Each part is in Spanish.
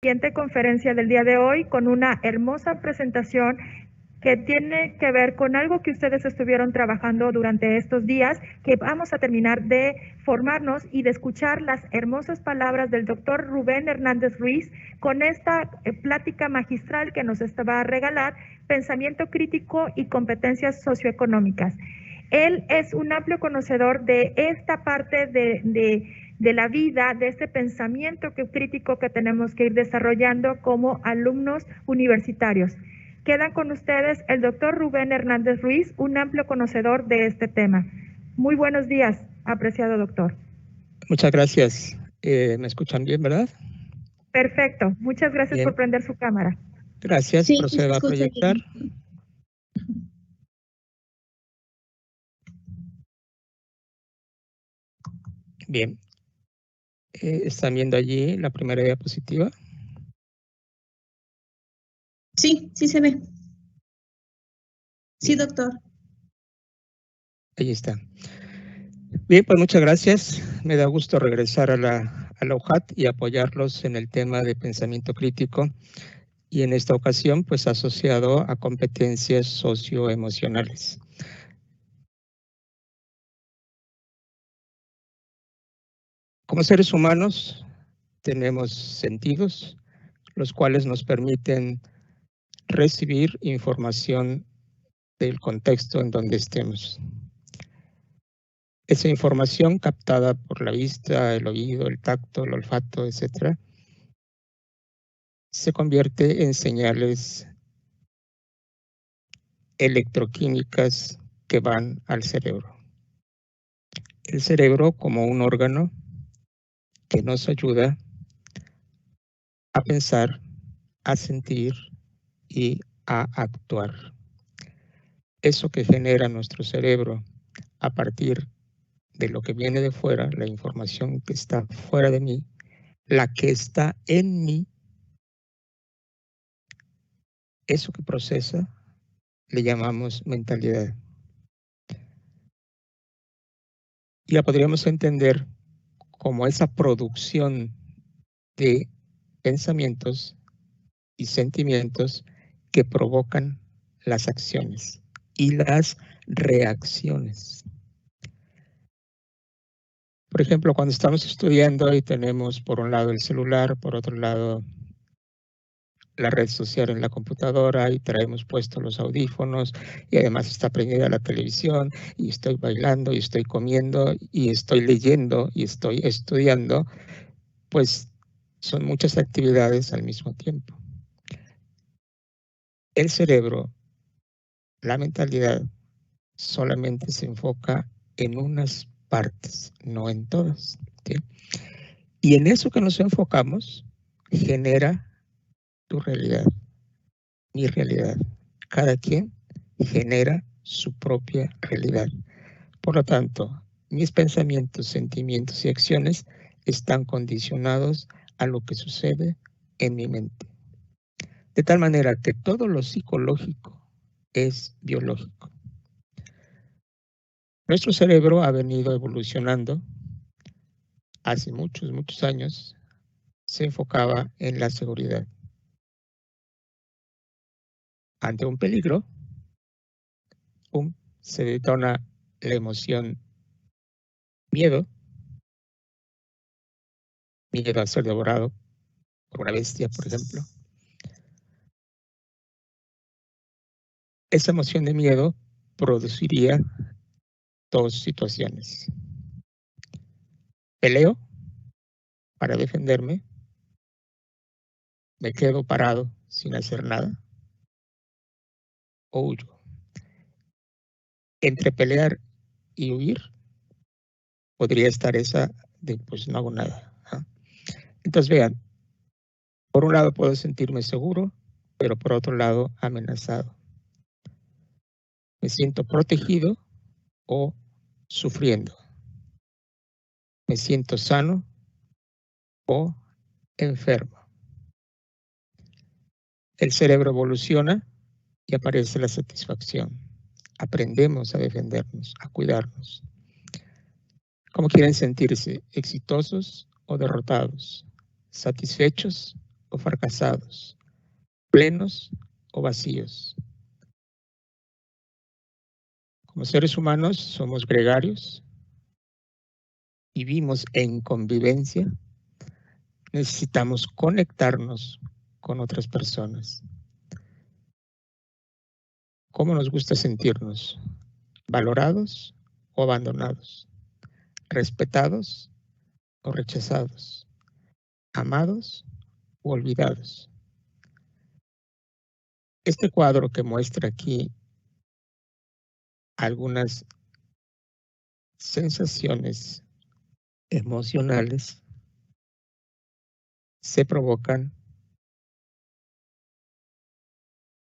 Siguiente conferencia del día de hoy con una hermosa presentación que tiene que ver con algo que ustedes estuvieron trabajando durante estos días, que vamos a terminar de formarnos y de escuchar las hermosas palabras del doctor Rubén Hernández Ruiz con esta plática magistral que nos va a regalar, Pensamiento Crítico y Competencias Socioeconómicas. Él es un amplio conocedor de esta parte de la vida, de este pensamiento crítico que tenemos que ir desarrollando como alumnos universitarios. Quedan con ustedes el doctor Rubén Hernández Ruiz, un amplio conocedor de este tema. Muy buenos días, apreciado doctor. Muchas gracias. ¿Me escuchan bien, verdad? Perfecto. Muchas gracias bien. por prender su cámara. Gracias. Sí, procedo a proyectar. Bien. ¿Están viendo allí la primera diapositiva? Sí, sí se ve. Sí, doctor. Ahí está. Bien, pues muchas gracias. Me da gusto regresar a la UJAT y apoyarlos en el tema de pensamiento crítico y en esta ocasión pues asociado a competencias socioemocionales. Como seres humanos tenemos sentidos, los cuales nos permiten recibir información del contexto en donde estemos. Esa información captada por la vista, el oído, el tacto, el olfato, etc., se convierte en señales electroquímicas que van al cerebro. El cerebro como un órgano que nos ayuda a pensar, a sentir y a actuar. Eso que genera nuestro cerebro a partir de lo que viene de fuera, la información que está fuera de mí, la que está en mí, eso que procesa, le llamamos mentalidad. Y la podríamos entender como esa producción de pensamientos y sentimientos que provocan las acciones y las reacciones. Por ejemplo, cuando estamos estudiando y tenemos por un lado el celular, por otro lado la red social en la computadora y traemos puestos los audífonos y además está prendida la televisión y estoy bailando y estoy comiendo y estoy leyendo y estoy estudiando, pues son muchas actividades al mismo tiempo. El cerebro, la mentalidad, solamente se enfoca en unas partes, no en todas, ¿sí? Y en eso que nos enfocamos genera tu realidad, mi realidad. Cada quien genera su propia realidad. Por lo tanto, mis pensamientos, sentimientos y acciones están condicionados a lo que sucede en mi mente. De tal manera que todo lo psicológico es biológico. Nuestro cerebro ha venido evolucionando. Hace muchos, muchos años se enfocaba en la seguridad. Ante un peligro, se detona la emoción miedo a ser devorado por una bestia, por ejemplo. Esa emoción de miedo produciría dos situaciones. Peleo para defenderme, me quedo parado sin hacer nada, o huyo. Entre pelear y huir podría estar esa de pues no hago nada. Entonces vean, por un lado puedo sentirme seguro, pero por otro lado amenazado. Me siento protegido o sufriendo. Me siento sano o enfermo. El cerebro evoluciona y aparece la satisfacción. Aprendemos a defendernos, a cuidarnos. ¿Cómo quieren sentirse? ¿Exitosos o derrotados? ¿Satisfechos o fracasados, plenos o vacíos. Como seres humanos somos gregarios, vivimos en convivencia, necesitamos conectarnos con otras personas. ¿Cómo nos gusta sentirnos? ¿Valorados o abandonados? ¿Respetados o rechazados? ¿Amados o olvidados? Este cuadro que muestra aquí algunas sensaciones emocionales se provocan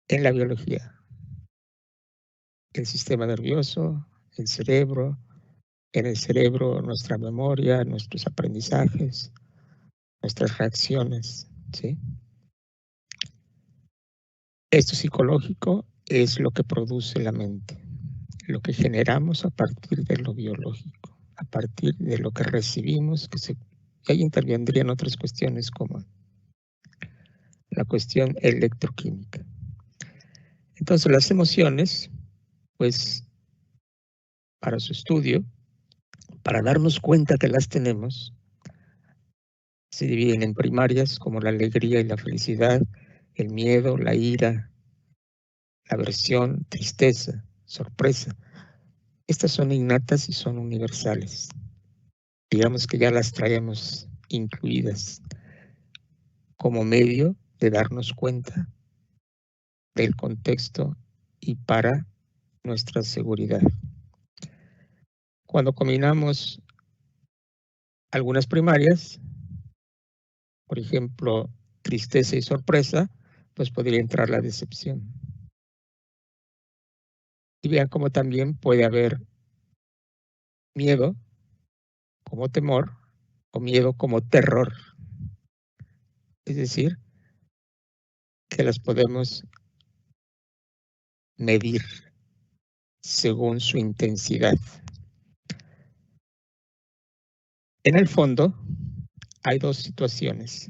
en la biología. El sistema nervioso, el cerebro, en el cerebro nuestra memoria, nuestros aprendizajes, nuestras reacciones, ¿sí? Esto psicológico es lo que produce la mente, lo que generamos a partir de lo biológico, a partir de lo que recibimos, y ahí intervendrían otras cuestiones como la cuestión electroquímica. Entonces las emociones, pues para su estudio, para darnos cuenta que las tenemos, se dividen en primarias como la alegría y la felicidad, el miedo, la ira, la aversión, tristeza, sorpresa. Estas son innatas y son universales. Digamos que ya las traemos incluidas como medio de darnos cuenta del contexto y para nuestra seguridad. Cuando combinamos algunas primarias, por ejemplo, tristeza y sorpresa, pues podría entrar la decepción. Y vean cómo también puede haber miedo como temor o miedo como terror. Es decir, que las podemos medir según su intensidad. En el fondo, hay dos situaciones: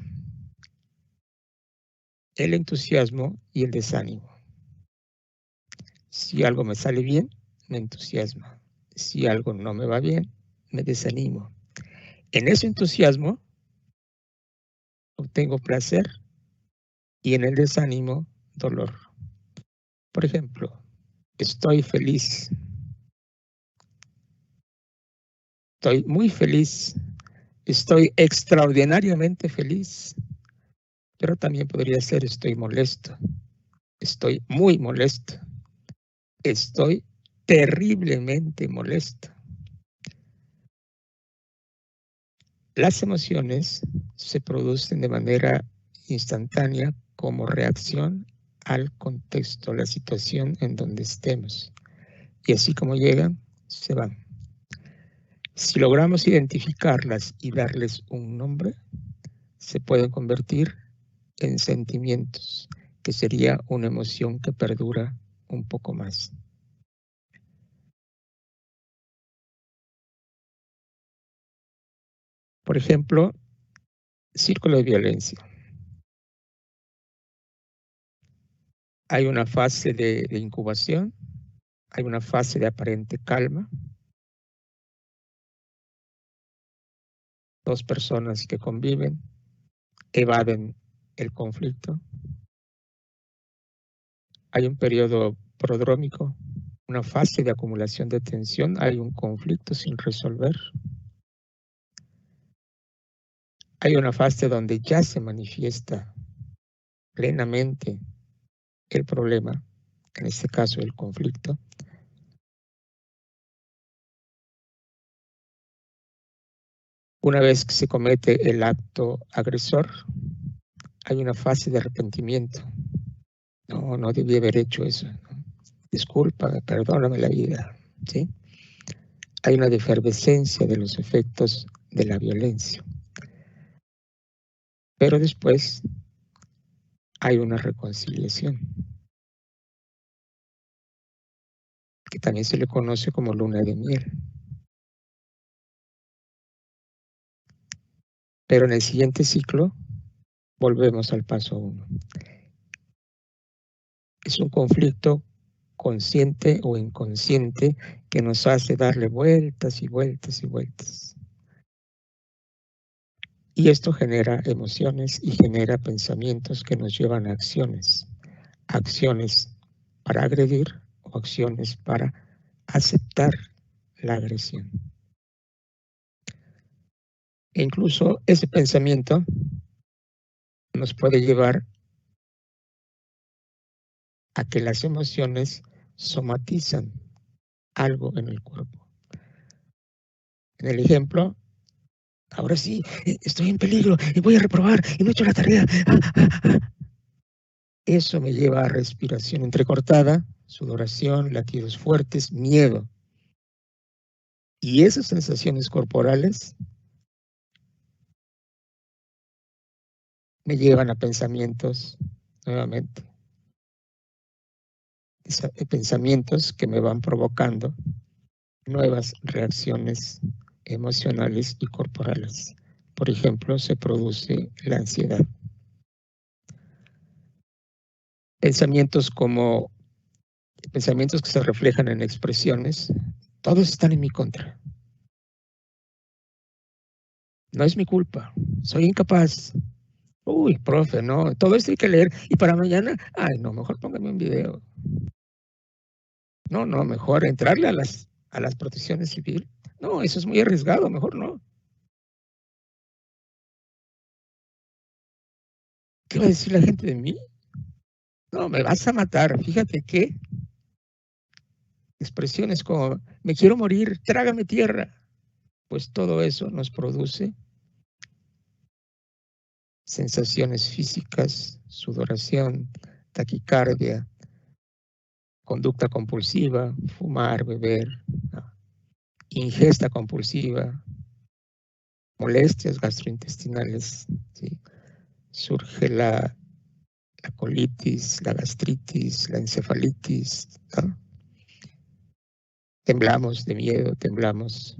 el entusiasmo y el desánimo. Si algo me sale bien, me entusiasma. Si algo no me va bien, me desanimo. En ese entusiasmo obtengo placer y en el desánimo, dolor. Por ejemplo, estoy feliz. Estoy muy feliz. Estoy extraordinariamente feliz. Pero también podría ser estoy molesto. Estoy muy molesto. Estoy terriblemente molesto. Las emociones se producen de manera instantánea como reacción al contexto, la situación en donde estemos. Y así como llegan, se van. Si logramos identificarlas y darles un nombre, se pueden convertir en sentimientos, que sería una emoción que perdura un poco más. Por ejemplo, círculo de violencia. Hay una fase de incubación, hay una fase de aparente calma. Dos personas que conviven, evaden el conflicto. Hay un periodo prodrómico, una fase de acumulación de tensión, hay un conflicto sin resolver. Hay una fase donde ya se manifiesta plenamente el problema, en este caso el conflicto. Una vez que se comete el acto agresor, hay una fase de arrepentimiento. No debí haber hecho eso. Discúlpame, perdóname la vida, ¿sí? Hay una efervescencia de los efectos de la violencia. Pero después hay una reconciliación, que también se le conoce como luna de miel. Pero en el siguiente ciclo Volvemos al paso 1. Es un conflicto consciente o inconsciente que nos hace darle vueltas y vueltas y vueltas. Y esto genera emociones y genera pensamientos que nos llevan a acciones. Acciones para agredir o acciones para aceptar la agresión. E incluso ese pensamiento nos puede llevar a que las emociones somatizan algo en el cuerpo. En el ejemplo, ahora sí, estoy en peligro y voy a reprobar y no he hecho la tarea. Eso me lleva a respiración entrecortada, sudoración, latidos fuertes, miedo. Y esas sensaciones corporales me llevan a pensamientos nuevamente. Pensamientos que me van provocando nuevas reacciones emocionales y corporales. Por ejemplo, se produce la ansiedad. Pensamientos que se reflejan en expresiones, todos están en mi contra. No es mi culpa, soy incapaz. Uy, profe, no, todo esto hay que leer. Y para mañana, ay, no, mejor póngame un video. No, mejor entrarle a las protecciones civiles. No, eso es muy arriesgado, mejor no. ¿Qué va a decir la gente de mí? No, me vas a matar. Fíjate que expresiones como me quiero morir, trágame tierra. Pues todo eso nos produce sensaciones físicas, sudoración, taquicardia, conducta compulsiva, fumar, beber, ¿no? Ingesta compulsiva, molestias gastrointestinales, ¿sí? Surge la colitis, la gastritis, la encefalitis, ¿no? Temblamos de miedo, temblamos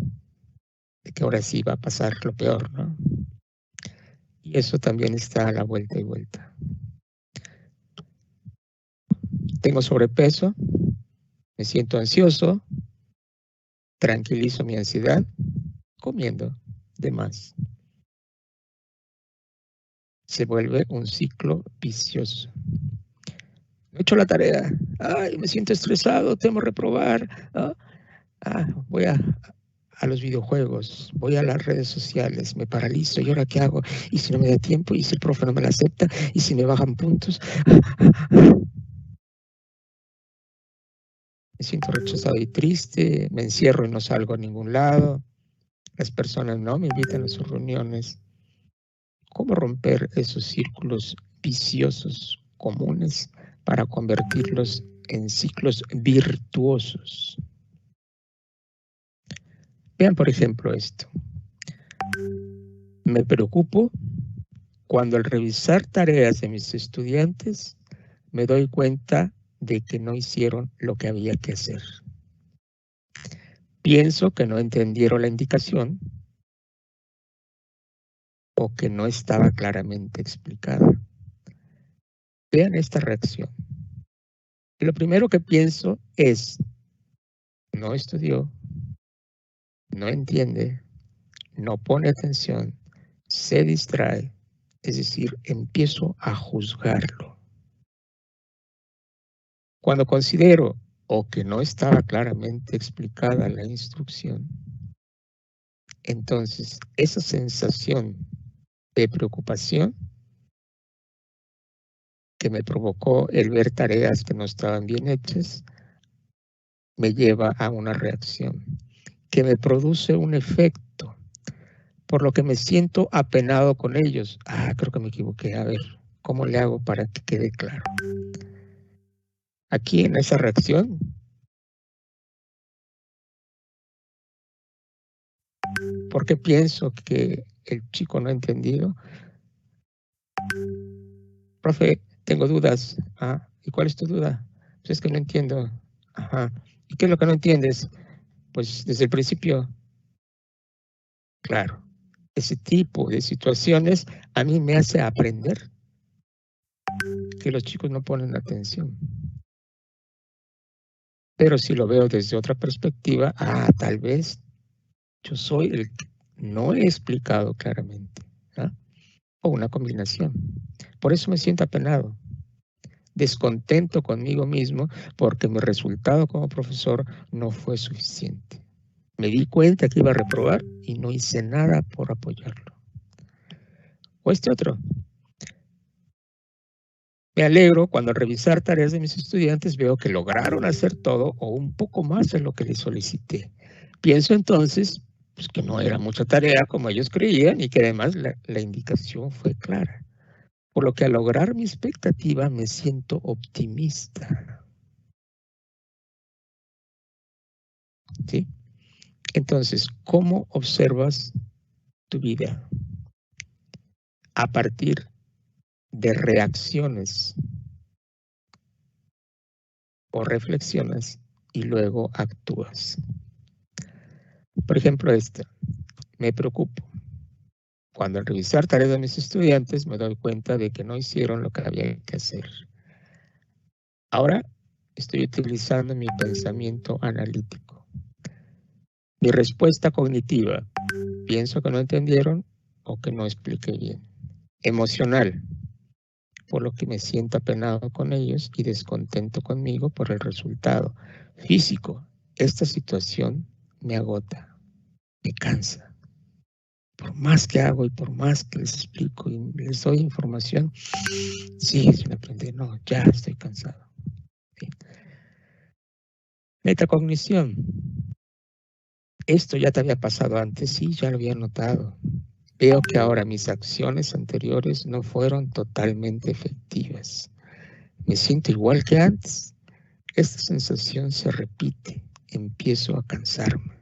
de que ahora sí va a pasar lo peor, ¿no? Y eso también está a la vuelta y vuelta. Tengo sobrepeso, me siento ansioso, tranquilizo mi ansiedad comiendo de más. Se vuelve un ciclo vicioso. No he hecho la tarea, ay, me siento estresado, temo reprobar, voy a los videojuegos, voy a las redes sociales, me paralizo, ¿y ahora qué hago? ¿Y si no me da tiempo? ¿Y si el profe no me la acepta? ¿Y si me bajan puntos? Me siento rechazado y triste, me encierro y no salgo a ningún lado, las personas no me invitan a sus reuniones. ¿Cómo romper esos círculos viciosos comunes para convertirlos en ciclos virtuosos? Vean, por ejemplo, esto. Me preocupo cuando al revisar tareas de mis estudiantes me doy cuenta de que no hicieron lo que había que hacer. Pienso que no entendieron la indicación o que no estaba claramente explicada. Vean esta reacción. Lo primero que pienso es, no estudió, no entiende, no pone atención, se distrae, es decir, empiezo a juzgarlo. Cuando considero o que no estaba claramente explicada la instrucción, entonces esa sensación de preocupación que me provocó el ver tareas que no estaban bien hechas, me lleva a una reacción que me produce un efecto, por lo que me siento apenado con ellos. Creo que me equivoqué. A ver, ¿cómo le hago para que quede claro? Aquí en esa reacción, ¿por qué pienso que el chico no ha entendido? Profe, tengo dudas. ¿Y cuál es tu duda? Pues es que no entiendo. ¿Y qué es lo que no entiendes? Pues desde el principio. Claro, ese tipo de situaciones a mí me hace aprender que los chicos no ponen atención. Pero si lo veo desde otra perspectiva, tal vez yo soy el que no he explicado claramente, ¿ah? O una combinación. Por eso me siento apenado, descontento conmigo mismo, porque mi resultado como profesor no fue suficiente. Me di cuenta que iba a reprobar y no hice nada por apoyarlo. O este otro. Me alegro cuando al revisar tareas de mis estudiantes veo que lograron hacer todo o un poco más de lo que les solicité. Pienso entonces pues, que no era mucha tarea como ellos creían y que además la indicación fue clara. Por lo que al lograr mi expectativa me siento optimista. ¿Sí? Entonces, ¿cómo observas tu vida? A partir de reacciones o reflexionas y luego actúas. Por ejemplo, me preocupo. Cuando al revisar tareas de mis estudiantes me doy cuenta de que no hicieron lo que había que hacer. Ahora estoy utilizando mi pensamiento analítico. Mi respuesta cognitiva, pienso que no entendieron o que no expliqué bien. Emocional, por lo que me siento apenado con ellos y descontento conmigo por el resultado. Físico, esta situación me agota, me cansa. Por más que hago y por más que les explico y les doy información, sigue sin aprender. No, ya estoy cansado. ¿Sí? Metacognición. Esto ya te había pasado antes, sí, ya lo había notado. Veo que ahora mis acciones anteriores no fueron totalmente efectivas. Me siento igual que antes. Esta sensación se repite. Empiezo a cansarme.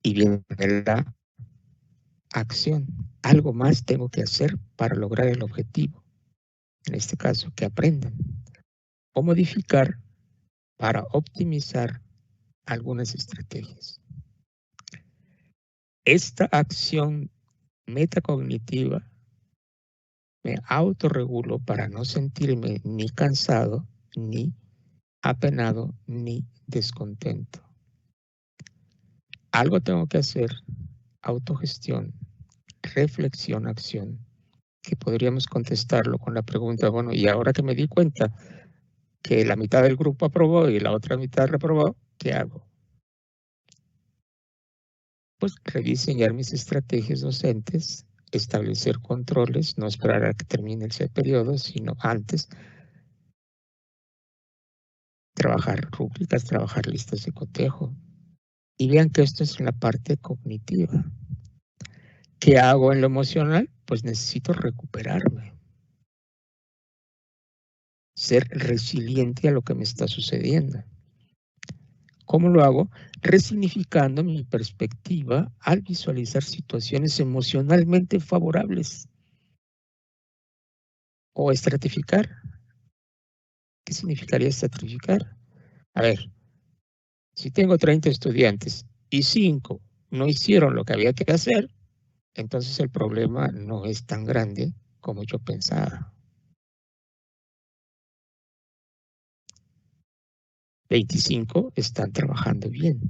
Y viene la acción. Algo más tengo que hacer para lograr el objetivo. En este caso, que aprendan. O modificar para optimizar algunas estrategias. Esta acción metacognitiva me autorregulo para no sentirme ni cansado, ni apenado, ni descontento. Algo tengo que hacer, autogestión, reflexión, acción, que podríamos contestarlo con la pregunta, bueno, y ahora que me di cuenta que la mitad del grupo aprobó y la otra mitad reprobó, ¿qué hago? Pues rediseñar mis estrategias docentes, establecer controles, no esperar a que termine ese periodo, sino antes, trabajar rúbricas, trabajar listas de cotejo. Y vean que esto es en la parte cognitiva. ¿Qué hago en lo emocional? Pues necesito recuperarme. Ser resiliente a lo que me está sucediendo. ¿Cómo lo hago? Resignificando mi perspectiva al visualizar situaciones emocionalmente favorables. O estratificar. ¿Qué significaría estratificar? A ver, si tengo 30 estudiantes y 5 no hicieron lo que había que hacer, entonces el problema no es tan grande como yo pensaba. 25 están trabajando bien.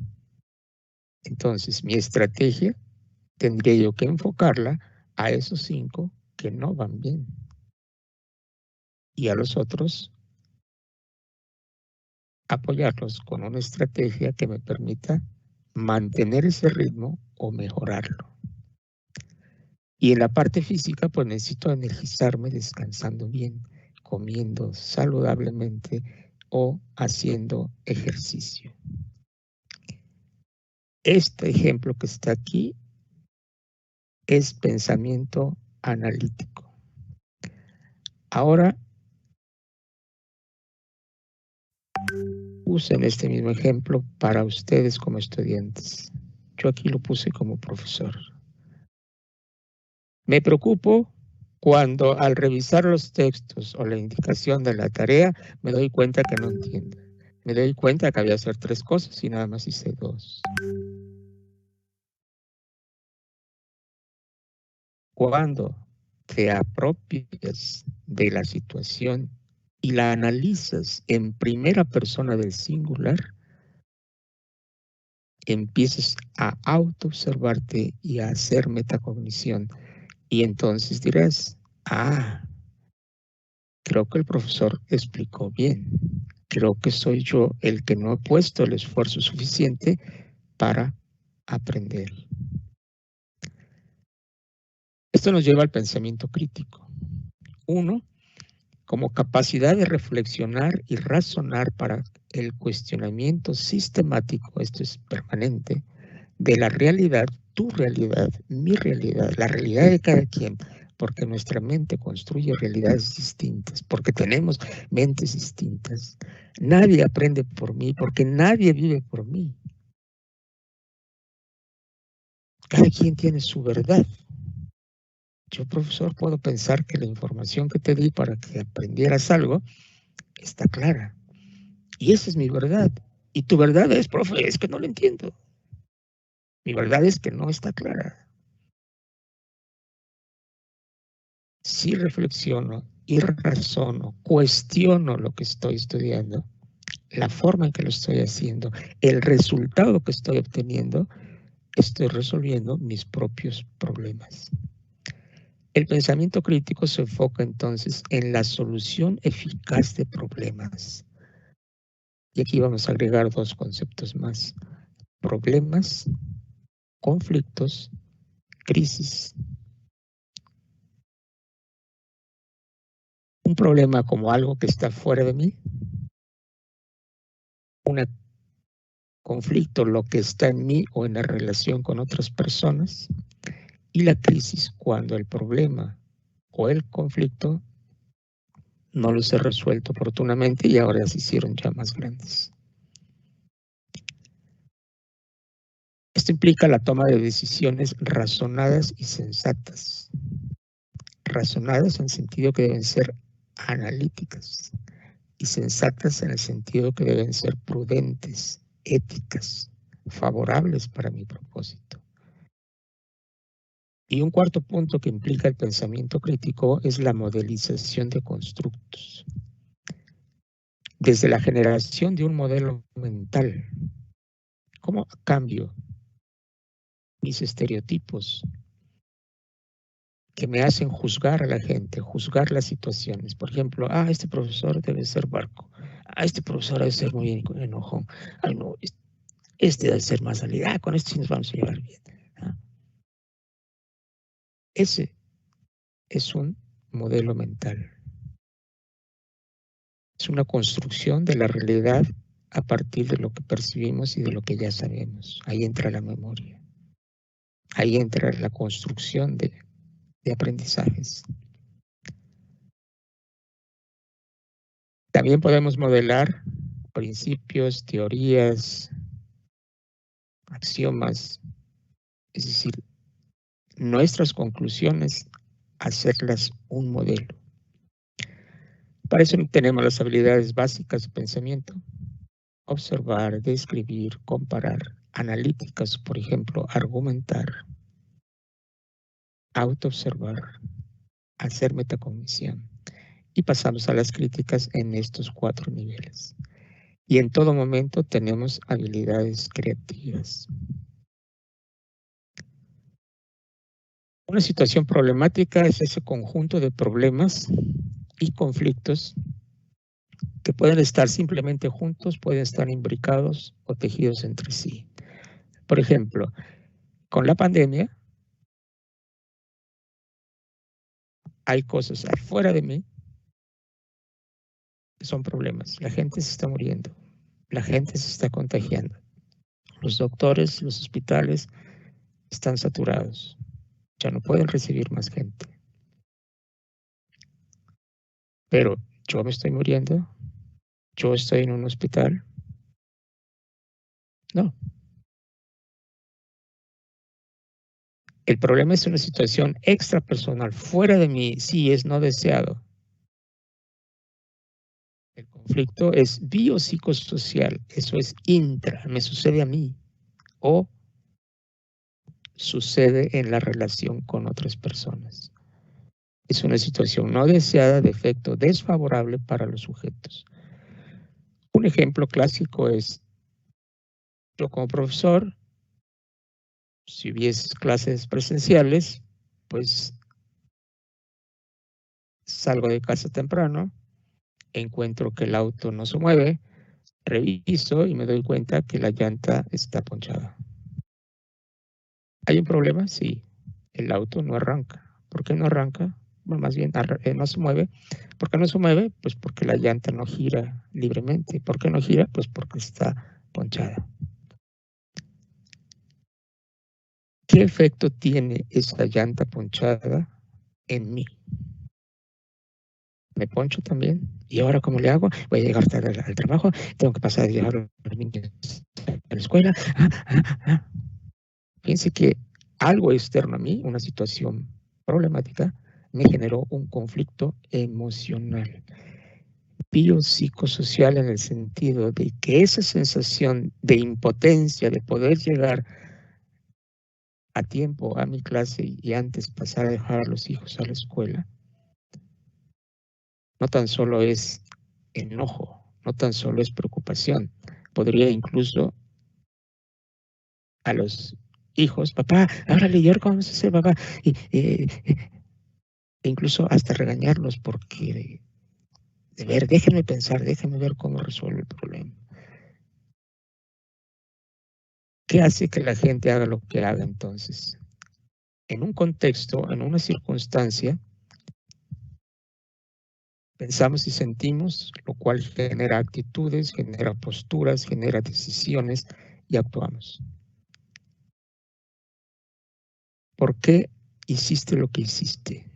Entonces, mi estrategia tendría yo que enfocarla a esos 5 que no van bien. Y a los otros, apoyarlos con una estrategia que me permita mantener ese ritmo o mejorarlo. Y en la parte física, pues necesito energizarme descansando bien, comiendo saludablemente o haciendo ejercicio. Este ejemplo que está aquí es pensamiento analítico. Ahora, usen este mismo ejemplo para ustedes como estudiantes. Yo aquí lo puse como profesor. Me preocupo cuando al revisar los textos o la indicación de la tarea me doy cuenta que no entiendo. Me doy cuenta que había que hacer 3 cosas y nada más hice 2. Cuando te apropias de la situación y la analizas en primera persona del singular, empiezas a autoobservarte y a hacer metacognición. Y entonces dirás, creo que el profesor explicó bien. Creo que soy yo el que no he puesto el esfuerzo suficiente para aprender. Esto nos lleva al pensamiento crítico. Uno, como capacidad de reflexionar y razonar para el cuestionamiento sistemático, esto es permanente, de la realidad, tu realidad, mi realidad, la realidad de cada quien, porque nuestra mente construye realidades distintas, porque tenemos mentes distintas. Nadie aprende por mí, porque nadie vive por mí. Cada quien tiene su verdad. Yo, profesor, puedo pensar que la información que te di para que aprendieras algo está clara. Y esa es mi verdad. Y tu verdad es, profe, es que no lo entiendo. Mi verdad es que no está clara. Si reflexiono y razono, cuestiono lo que estoy estudiando, la forma en que lo estoy haciendo, el resultado que estoy obteniendo, estoy resolviendo mis propios problemas. El pensamiento crítico se enfoca entonces en la solución eficaz de problemas. Y aquí vamos a agregar dos conceptos más: problemas, conflictos, crisis. Un problema como algo que está fuera de mí, un conflicto, lo que está en mí o en la relación con otras personas, y la crisis, cuando el problema o el conflicto no los he resuelto oportunamente y ahora se hicieron ya más grandes. Esto implica la toma de decisiones razonadas y sensatas. Razonadas en el sentido que deben ser analíticas y sensatas en el sentido que deben ser prudentes, éticas, favorables para mi propósito. Y un cuarto punto que implica el pensamiento crítico es la modelización de constructos. Desde la generación de un modelo mental, ¿cómo cambio mis estereotipos que me hacen juzgar a la gente, juzgar las situaciones? Por ejemplo, este profesor debe ser barco, este profesor debe ser muy enojón, no, este debe ser más alegre, con este sí nos vamos a llevar bien. Ese es un modelo mental. Es una construcción de la realidad a partir de lo que percibimos y de lo que ya sabemos. Ahí entra la memoria. Ahí entra la construcción de aprendizajes. También podemos modelar principios, teorías, axiomas, es decir, nuestras conclusiones, hacerlas un modelo. Para eso tenemos las habilidades básicas de pensamiento: observar, describir, comparar, analíticas, por ejemplo, argumentar, autoobservar, hacer metacognición. Y pasamos a las críticas en estos 4 niveles. Y en todo momento tenemos habilidades creativas. Una situación problemática es ese conjunto de problemas y conflictos que pueden estar simplemente juntos, pueden estar imbricados o tejidos entre sí. Por ejemplo, con la pandemia hay cosas afuera de mí que son problemas. La gente se está muriendo, la gente se está contagiando. Los doctores, los hospitales están saturados. Ya no pueden recibir más gente. Pero yo me estoy muriendo, yo estoy en un hospital. No. El problema es una situación extrapersonal, fuera de mí, sí es no deseado. El conflicto es biopsicosocial, eso es intra, me sucede a mí. O sucede en la relación con otras personas. Es una situación no deseada de efecto desfavorable para los sujetos. Un ejemplo clásico es, yo como profesor, si hubiese clases presenciales, pues salgo de casa temprano, encuentro que el auto no se mueve, reviso y me doy cuenta que la llanta está ponchada. ¿Hay un problema? Sí, el auto no arranca. ¿Por qué no arranca? Bueno, más bien no se mueve. ¿Por qué no se mueve? Pues porque la llanta no gira libremente. ¿Por qué no gira? Pues porque está ponchada. ¿Qué efecto tiene esa llanta ponchada en mí? Me poncho también. ¿Y ahora cómo le hago? Voy a llegar tarde al trabajo, tengo que pasar a llevar a los niños a la escuela. Fíjense que algo externo a mí, una situación problemática, me generó un conflicto emocional, biopsicosocial, en el sentido de que esa sensación de impotencia de poder llegar a tiempo a mi clase y antes pasar a dejar a los hijos a la escuela, no tan solo es enojo, no tan solo es preocupación, podría incluso a los hijos, papá, árale, ¿y ahora cómo vamos a hacer, papá? E incluso hasta regañarlos porque, de ver, déjenme pensar, déjenme ver cómo resuelvo el problema. ¿Qué hace que la gente haga lo que haga entonces? En un contexto, en una circunstancia, pensamos y sentimos, lo cual genera actitudes, genera posturas, genera decisiones y actuamos. ¿Por qué hiciste lo que hiciste?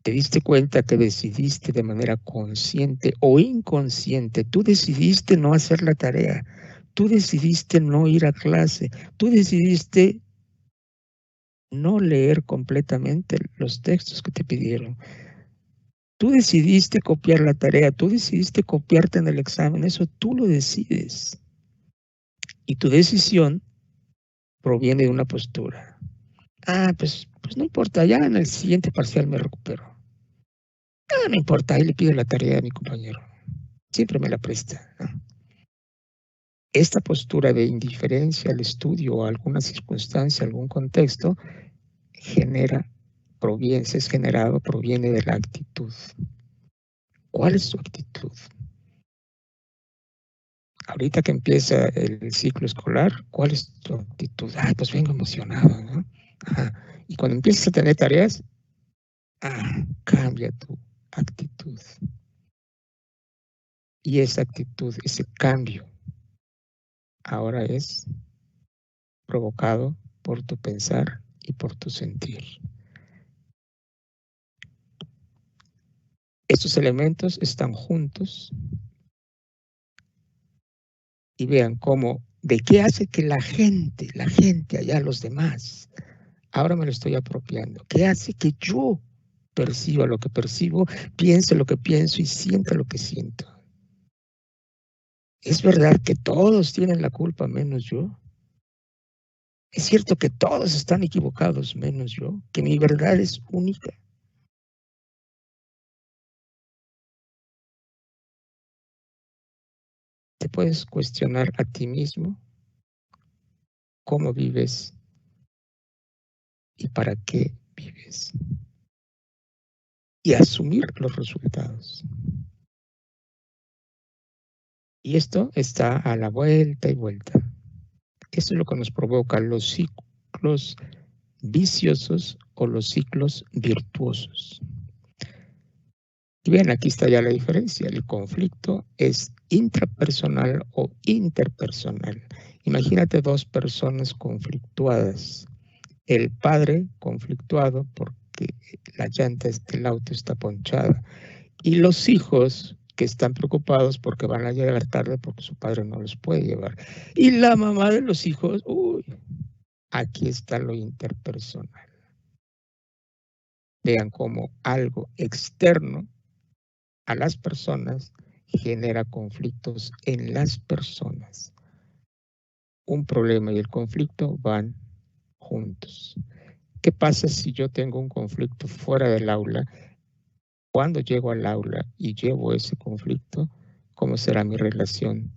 ¿Te diste cuenta que decidiste de manera consciente o inconsciente? Tú decidiste no hacer la tarea, tú decidiste no ir a clase, tú decidiste no leer completamente los textos que te pidieron. Tú decidiste copiar la tarea, tú decidiste copiarte en el examen, eso tú lo decides. Y tu decisión proviene de una postura. Pues no importa, ya en el siguiente parcial me recupero. No importa, ahí le pido la tarea a mi compañero. Siempre me la presta, ¿no? Esta postura de indiferencia al estudio o a alguna circunstancia, algún contexto, proviene de la actitud. ¿Cuál es tu actitud? Ahorita que empieza el ciclo escolar, ¿cuál es tu actitud? Pues vengo emocionado, ¿no? Y cuando empiezas a tener tareas, cambia tu actitud. Y esa actitud, ese cambio, ahora es provocado por tu pensar y por tu sentir. Estos elementos están juntos y vean cómo, de qué hace que la gente allá, los demás, ahora me lo estoy apropiando. ¿Qué hace que yo perciba lo que percibo, piense lo que pienso y sienta lo que siento? ¿Es verdad que todos tienen la culpa menos yo? ¿Es cierto que todos están equivocados menos yo? ¿Que mi verdad es única? Te puedes cuestionar a ti mismo cómo vives y para qué vives. Y asumir los resultados. Y esto está a la vuelta y vuelta. Esto es lo que nos provoca los ciclos viciosos o los ciclos virtuosos. Y bien, aquí está ya la diferencia. El conflicto es intrapersonal o interpersonal. Imagínate dos personas conflictuadas. El padre conflictuado porque la llanta del auto está ponchada. Y los hijos que están preocupados porque van a llegar tarde porque su padre no los puede llevar. Y la mamá de los hijos, aquí está lo interpersonal. Vean cómo algo externo a las personas genera conflictos en las personas. Un problema y el conflicto van juntos. ¿Qué pasa si yo tengo un conflicto fuera del aula? Cuando llego al aula y llevo ese conflicto, ¿cómo será mi relación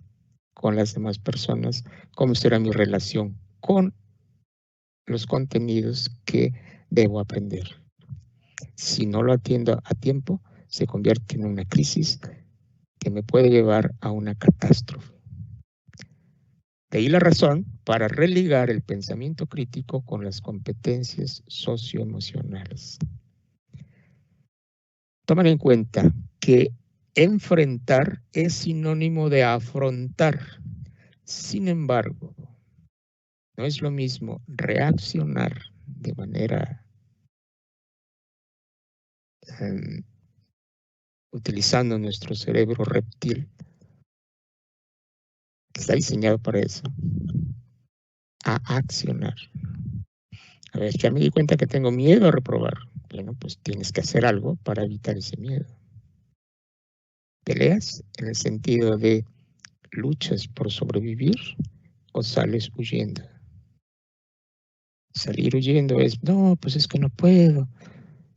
con las demás personas? ¿Cómo será mi relación con los contenidos que debo aprender? Si no lo atiendo a tiempo, se convierte en una crisis que me puede llevar a una catástrofe. De ahí la razón para religar el pensamiento crítico con las competencias socioemocionales. Tomen en cuenta que enfrentar es sinónimo de afrontar. Sin embargo, no es lo mismo reaccionar de manera utilizando nuestro cerebro reptil, que está diseñado para eso, a accionar. A ver, ya me di cuenta que tengo miedo a reprobar. Bueno, pues tienes que hacer algo para evitar ese miedo. ¿Peleas? En el sentido de luchas por sobrevivir o sales huyendo. Salir huyendo es, no, pues es que no puedo,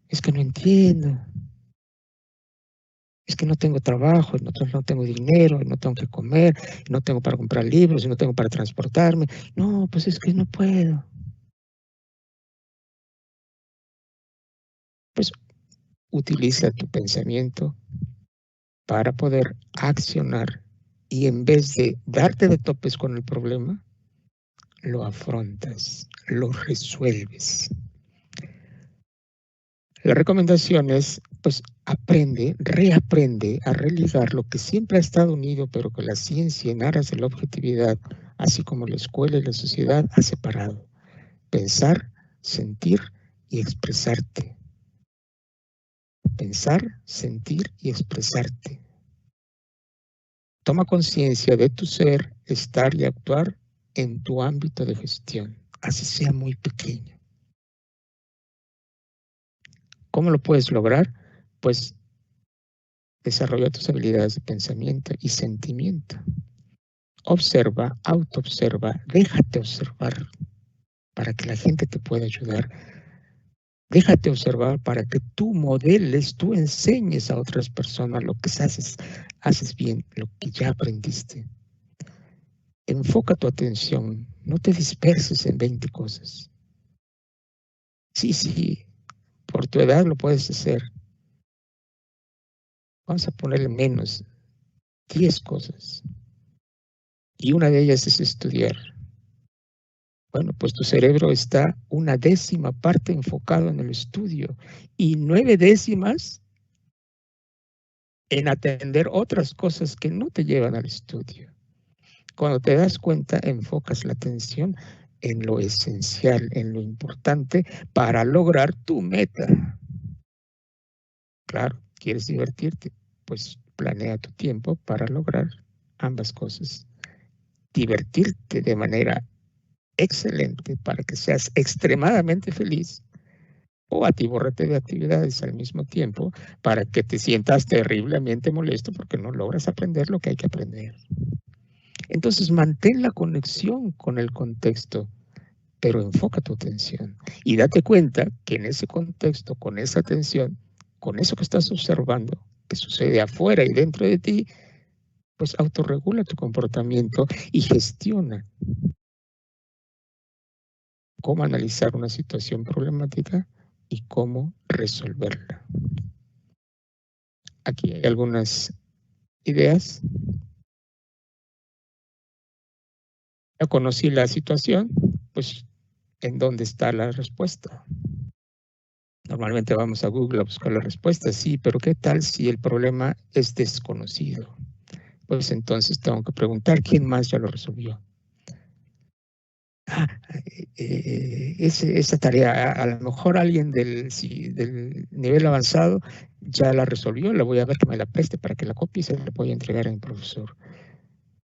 es que no entiendo, es que no tengo trabajo, no tengo dinero, no tengo que comer, no tengo para comprar libros, no tengo para transportarme. No, pues es que no puedo. Pues utiliza tu pensamiento para poder accionar y en vez de darte de topes con el problema, lo afrontas, lo resuelves. La recomendación es, pues, reaprende a religar lo que siempre ha estado unido, pero que la ciencia en aras de la objetividad, así como la escuela y la sociedad, ha separado. Pensar, sentir y expresarte. Pensar, sentir y expresarte. Toma conciencia de tu ser, estar y actuar en tu ámbito de gestión, así sea muy pequeño. ¿Cómo lo puedes lograr? Pues desarrolla tus habilidades de pensamiento y sentimiento. Observa, autoobserva, déjate observar para que la gente te pueda ayudar. Déjate observar para que tú modeles, tú enseñes a otras personas lo que haces bien, lo que ya aprendiste. Enfoca tu atención, no te disperses en 20 cosas. Sí, por tu edad lo puedes hacer. Vamos a ponerle menos, 10 cosas. Y una de ellas es estudiar. Bueno, pues tu cerebro está 1/10 parte enfocado en el estudio y 9/10 en atender otras cosas que no te llevan al estudio. Cuando te das cuenta, enfocas la atención en lo esencial, en lo importante para lograr tu meta. Claro, ¿quieres divertirte? Pues planea tu tiempo para lograr ambas cosas. Divertirte de manera excelente para que seas extremadamente feliz o atibórrate de actividades al mismo tiempo para que te sientas terriblemente molesto porque no logras aprender lo que hay que aprender. Entonces mantén la conexión con el contexto, pero enfoca tu atención y date cuenta que en ese contexto, con esa atención, con eso que estás observando, que sucede afuera y dentro de ti, pues autorregula tu comportamiento y gestiona cómo analizar una situación problemática y cómo resolverla. Aquí hay algunas ideas. Ya conocí la situación, pues, ¿en dónde está la respuesta? Normalmente vamos a Google a buscar la respuesta, sí, pero ¿qué tal si el problema es desconocido? Pues entonces tengo que preguntar quién más ya lo resolvió. Esa tarea, a lo mejor alguien del nivel avanzado ya la resolvió, le voy a ver que me la preste para que la copie y se la voy a entregar al profesor.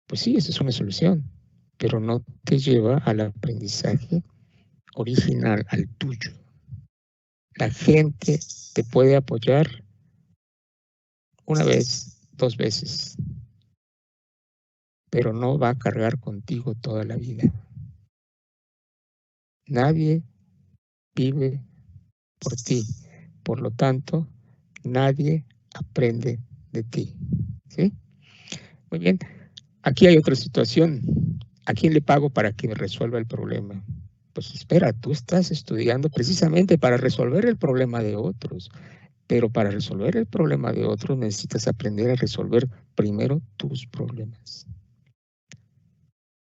Pues sí, esa es una solución, pero no te lleva al aprendizaje original, al tuyo. La gente te puede apoyar 1 vez, 2 veces, pero no va a cargar contigo toda la vida. Nadie vive por ti. Por lo tanto, nadie aprende de ti. ¿Sí? Muy bien. Aquí hay otra situación. ¿A quién le pago para que me resuelva el problema? Pues espera, tú estás estudiando precisamente para resolver el problema de otros. Pero para resolver el problema de otros necesitas aprender a resolver primero tus problemas.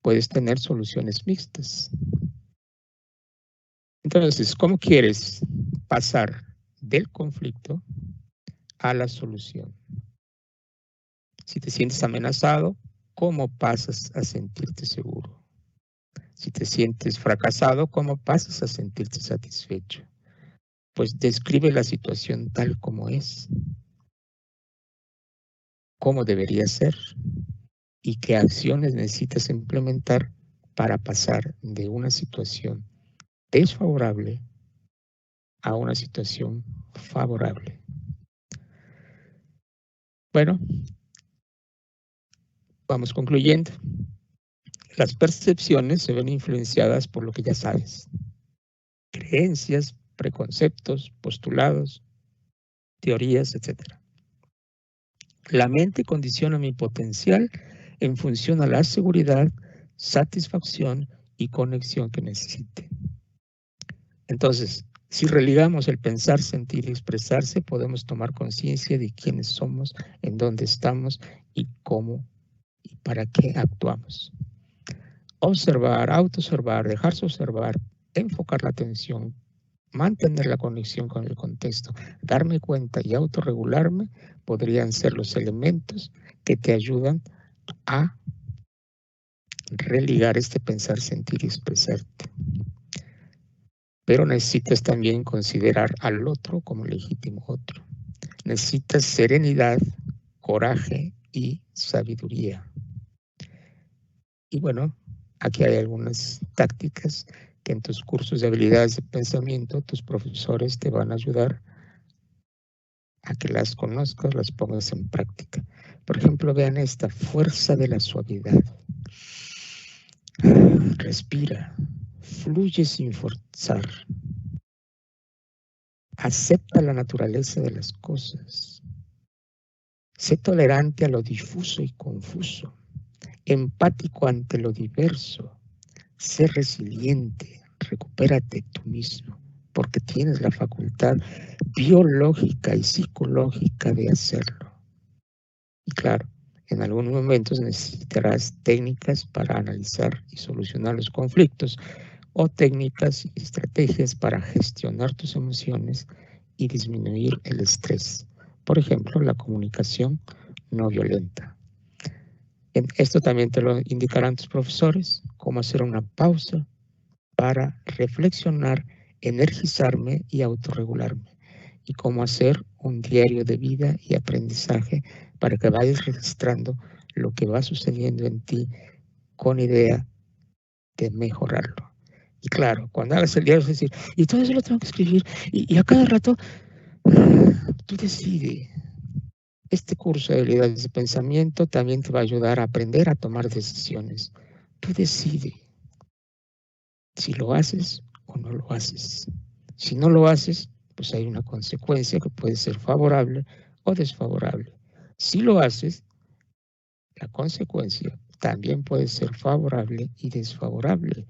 Puedes tener soluciones mixtas. Entonces, ¿cómo quieres pasar del conflicto a la solución? Si te sientes amenazado, ¿cómo pasas a sentirte seguro? Si te sientes fracasado, ¿cómo pasas a sentirte satisfecho? Pues describe la situación tal como es, cómo debería ser y qué acciones necesitas implementar para pasar de una situación desfavorable a una situación favorable. Bueno, vamos concluyendo. Las percepciones se ven influenciadas por lo que ya sabes. Creencias, preconceptos, postulados, teorías, etc. La mente condiciona mi potencial en función a la seguridad, satisfacción y conexión que necesite. Entonces, si religamos el pensar, sentir y expresarse, podemos tomar conciencia de quiénes somos, en dónde estamos y cómo y para qué actuamos. Observar, autoobservar, dejarse observar, enfocar la atención, mantener la conexión con el contexto, darme cuenta y autorregularme podrían ser los elementos que te ayudan a religar este pensar, sentir y expresarte. Pero necesitas también considerar al otro como legítimo otro. Necesitas serenidad, coraje y sabiduría. Y bueno, aquí hay algunas tácticas que en tus cursos de habilidades de pensamiento tus profesores te van a ayudar a que las conozcas, las pongas en práctica. Por ejemplo, vean esta, fuerza de la suavidad. Respira, fluye sin forzar. Acepta la naturaleza de las cosas. Sé tolerante a lo difuso y confuso. Empático ante lo diverso. Sé resiliente. Recupérate tú mismo, porque tienes la facultad biológica y psicológica de hacerlo. Y claro, en algunos momentos necesitarás técnicas para analizar y solucionar los conflictos o técnicas y estrategias para gestionar tus emociones y disminuir el estrés. Por ejemplo, la comunicación no violenta. Esto también te lo indicarán tus profesores, cómo hacer una pausa para reflexionar, energizarme y autorregularme, y cómo hacer un diario de vida y aprendizaje para que vayas registrando lo que va sucediendo en ti con idea de mejorarlo. Y claro, cuando hagas el diario, es decir, y todo eso lo tengo que escribir, y a cada rato, tú decides. Este curso de habilidades de pensamiento también te va a ayudar a aprender a tomar decisiones. Tú decides si lo haces o no lo haces. Si no lo haces, pues hay una consecuencia que puede ser favorable o desfavorable. Si lo haces, la consecuencia también puede ser favorable y desfavorable.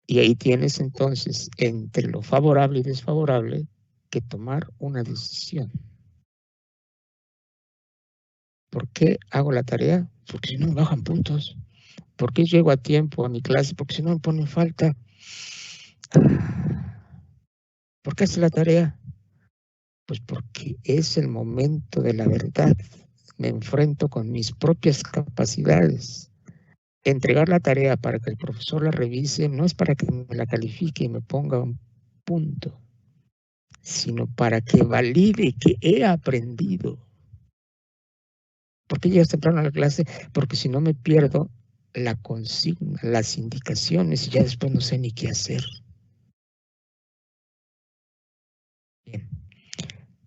Y ahí tienes entonces, entre lo favorable y desfavorable, que tomar una decisión. ¿Por qué hago la tarea? Porque si no me bajan puntos. ¿Por qué llego a tiempo a mi clase? Porque si no me ponen falta. ¿Por qué haces la tarea? Pues porque es el momento de la verdad. Me enfrento con mis propias capacidades. Entregar la tarea para que el profesor la revise no es para que me la califique y me ponga un punto, sino para que valide que he aprendido. ¿Por qué llegas temprano a la clase? Porque si no me pierdo la consigna, las indicaciones y ya después no sé ni qué hacer. Bien.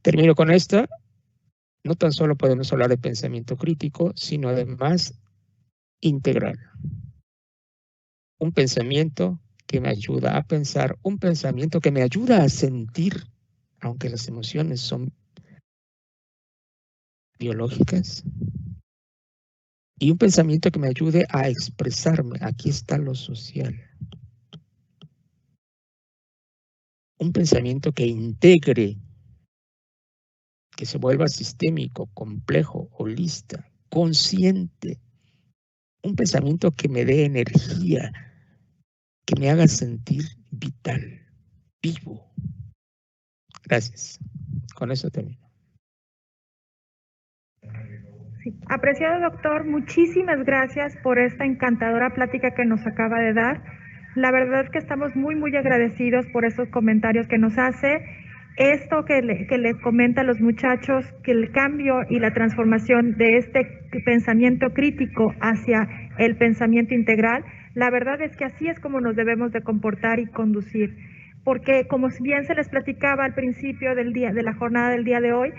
Termino con esta. No tan solo podemos hablar de pensamiento crítico, sino además integral. Un pensamiento que me ayuda a pensar, un pensamiento que me ayuda a sentir, aunque las emociones son biológicas, y un pensamiento que me ayude a expresarme. Aquí está lo social. Un pensamiento que integre, que se vuelva sistémico, complejo, holista, consciente. Un pensamiento que me dé energía, que me haga sentir vital, vivo. Gracias. Con eso termino. Sí. Apreciado doctor, muchísimas gracias por esta encantadora plática que nos acaba de dar. La verdad es que estamos muy agradecidos por esos comentarios que nos hace. Esto que les comenta a los muchachos, que el cambio y la transformación de este pensamiento crítico hacia el pensamiento integral, la verdad es que así es como nos debemos de comportar y conducir. Porque como bien se les platicaba al principio del día, de la jornada del día de hoy,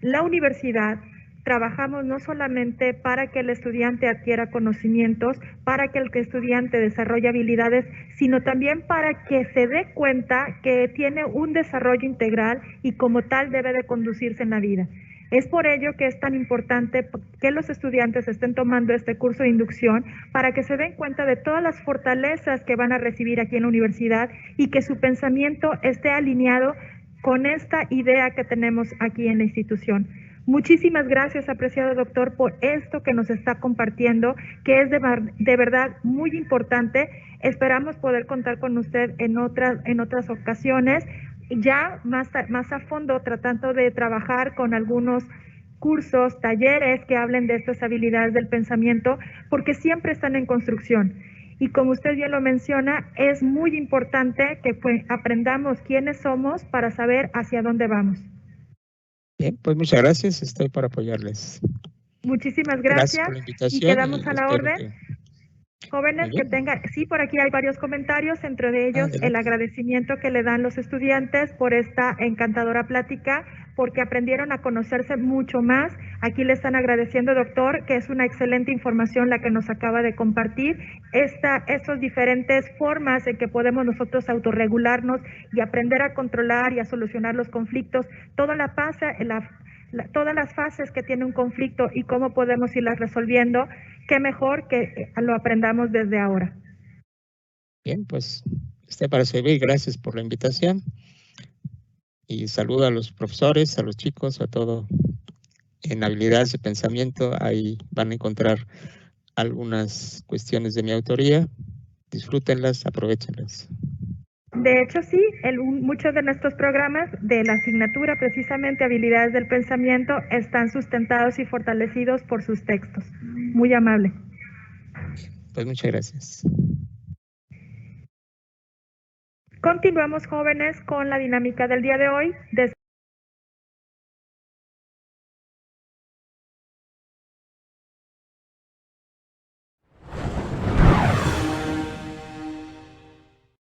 la universidad trabajamos no solamente para que el estudiante adquiera conocimientos, para que el estudiante desarrolle habilidades, sino también para que se dé cuenta que tiene un desarrollo integral y como tal debe de conducirse en la vida. Es por ello que es tan importante que los estudiantes estén tomando este curso de inducción para que se den cuenta de todas las fortalezas que van a recibir aquí en la universidad y que su pensamiento esté alineado con esta idea que tenemos aquí en la institución. Muchísimas gracias, apreciado doctor, por esto que nos está compartiendo, que es de verdad muy importante. Esperamos poder contar con usted en otras ocasiones, ya más a fondo, tratando de trabajar con algunos cursos, talleres que hablen de estas habilidades del pensamiento, porque siempre están en construcción. Y como usted bien lo menciona, es muy importante que aprendamos quiénes somos para saber hacia dónde vamos. Bien, pues muchas gracias, estoy para apoyarles. Muchísimas Gracias por la gracias y invitación quedamos a la orden. Jóvenes que tengan, sí, por aquí hay varios comentarios, entre de ellos el agradecimiento que le dan los estudiantes por esta encantadora plática, porque aprendieron a conocerse mucho más. Aquí le están agradeciendo, doctor, que es una excelente información la que nos acaba de compartir. Estas diferentes formas en que podemos nosotros autorregularnos y aprender a controlar y a solucionar los conflictos, todas las fases que tiene un conflicto y cómo podemos irlas resolviendo, qué mejor que lo aprendamos desde ahora. Bien, pues estoy para servir. Gracias por la invitación. Y saludo a los profesores, a los chicos, a todo. En habilidades de pensamiento, ahí van a encontrar algunas cuestiones de mi autoría. Disfrútenlas, aprovechenlas. De hecho, sí, muchos de nuestros programas de la asignatura, precisamente habilidades del pensamiento, están sustentados y fortalecidos por sus textos. Muy amable. Pues muchas gracias. Continuamos, jóvenes, con la dinámica del día de hoy.